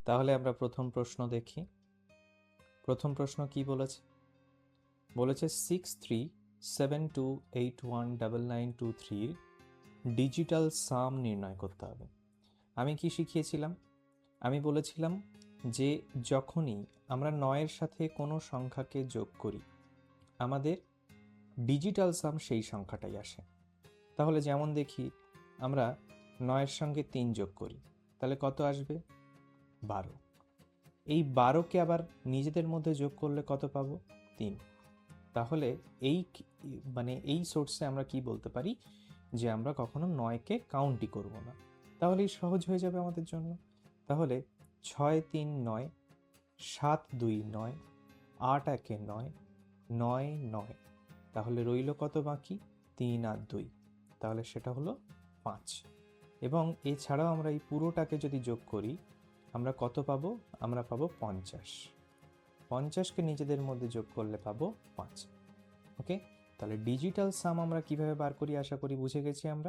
তাহলে আমরা প্রথম প্রশ্ন দেখি। প্রথম প্রশ্ন কি বলেছে? বলেছে 6372819923 ডিজিটাল সাম নির্ণয় করতে হবে। আমি কি শিখিয়েছিলাম? আমি বলেছিলাম যে যখনই আমরা 9-এর সাথে কোনো সংখ্যাকে যোগ করি, আমাদের ডিজিটাল সাম সেই সংখ্যাটাই আসে। তাহলে যেমন দেখি, আমরা 9-এর সঙ্গে 3 যোগ করি, তাহলে কত আসবে? 12। এই 12কে আবার নিজেদের মধ্যে যোগ করলে কত পাবো? 3। তাহলে এই সোর্সে আমরা কি বলতে পারি যে আমরা কখনো 9কে কাউন্টই করব না। তাহলেই সহজ হয়ে যাবে আমাদের জন্য। তাহলে 6 3 9, 7 2 9, 8 1 9, 9 9, তাহলে রইল কত বাকি? 3 আর 2, তাহলে সেটা হলো 5। এবং এছাড়াও আমরা এই পুরোটাকে যদি যোগ করি, আমরা কত পাবো? আমরা পাবো 50। 50কে নিজেদের মধ্যে যোগ করলে পাবো 5। ওকে, তাহলে ডিজিটাল সাম আমরা কিভাবে বার করি আশা করি বুঝে গেছি আমরা।